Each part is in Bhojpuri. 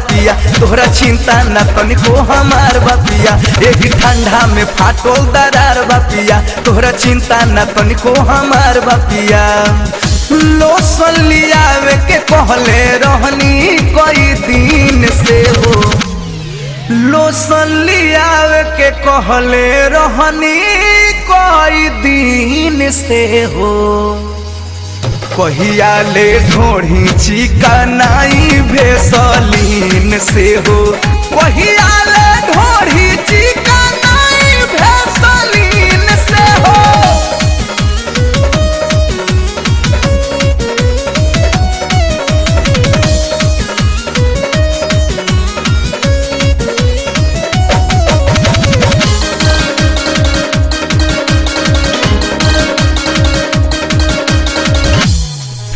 बापिया तोहरा चिंता न तनिको हमार बापिया। एही ठंडा में फाटल दरार बापिया तोहरा चिंता न तनिको हमार बापिया। लोसन लियावे के कहले रहनी कई दिन से हो, लोसन लियावे के कहले रहनी कई दिन से हो। कहिया ले ढोढ़ी चिकनाई भेसलीन से हो, कहिया ले ढोढ़ी चिकनाई भेसलीन से हो।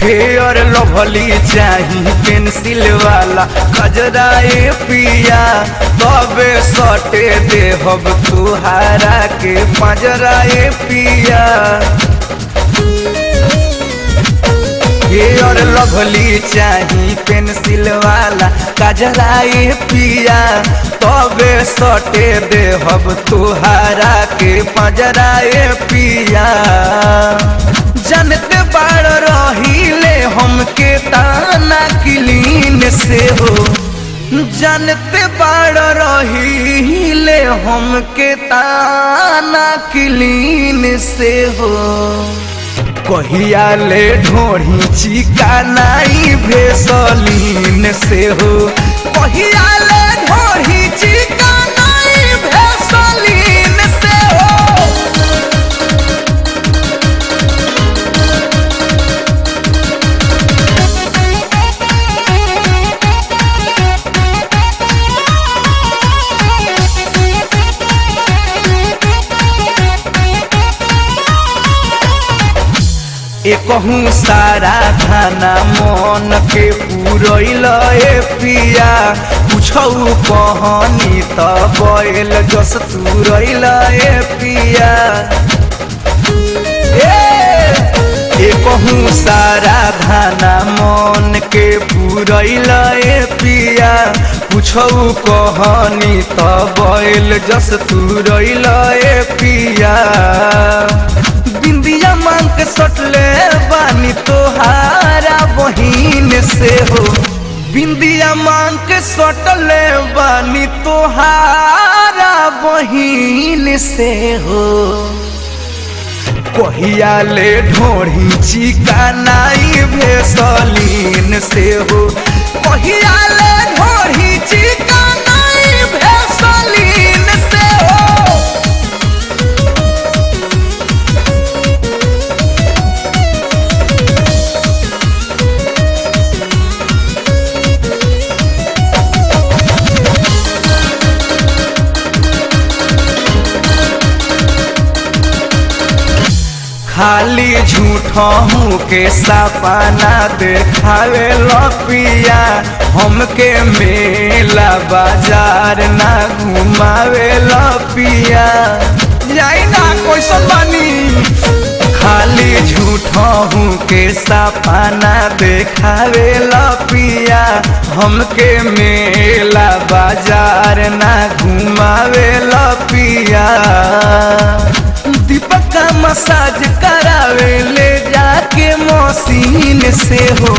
फेयर लवली चाही पेंसिल वाला खजराए पिया, तबे सटे देहब तुहारा के पंजराए पिया। फेयर लवली चाही पेंसिल वाला खजराए पिया, तबे सटे देहब तुहारा के पंजराए पिया। जानते बाड़ रहीले हमके ताना किलीन से हो, जानते बाड़ रहीले हमके ताना किलीन से हो। कहिया ले ढोढ़ी चिकनाई भेसलीन से हो, कहिया ले ढोढ़ी चिकनाई भेसलीन से हो। एकहूँ सारा खाना मन के पूरैल पिया, पूछऊ कहनी त बैल जस तुरैल पिया। एकहूँ सारा खाना मन के पूरैल पिया, पूछऊ कहनी त बैल जस तुरैल पिया। बिंदिया मांग के सटले बानी तोहारा बहिन से हो, बिंदिया मांग के सटले बानी तोहारा बहिन से हो। कहिया ले ढोढ़ी चिकनाई भेसलीन से हो, कहिया ले ढोढ़ी चिकनाई भेसलीन से हो। खाली झूठों के सपना देखावे लपिया, हमके मेला बाजार ना घुमावे लपिया। जाई ना कैसन बानी, खाली झूठों के सपना देखावे लपिया, हमके मेला बाजार ना घुमावे लपिया। दीपक का मसाज करावे ले जाके मशीन से हो,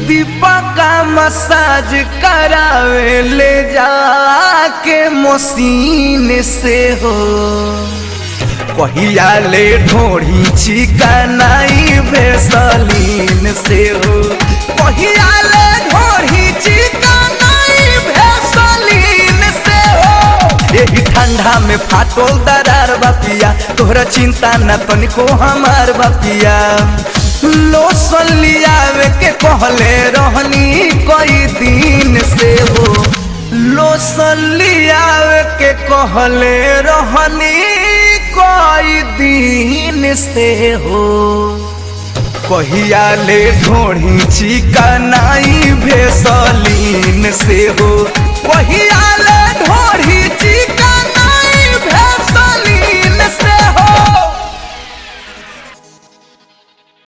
दीपक का मसाज करावे ले जाके मशीन से हो। कहिया ले ढोढ़ी चिकनाई भेसलीन से हो, कहिया ले ढोढ़ी चिकनाई भेसलीन से हो। एही ठंडा में फाटल दरार बापिया तोहरा चिंता न तनिको हमार बापिया। लोसन लियावे के कहले रहनी कई दिन से हो, लोसन लियावे के कहले रहनी कई दिन से हो। कहिया ले ढोढ़ी चिकनाई भेसलीन से हो, कहिया ले ढोढ़ी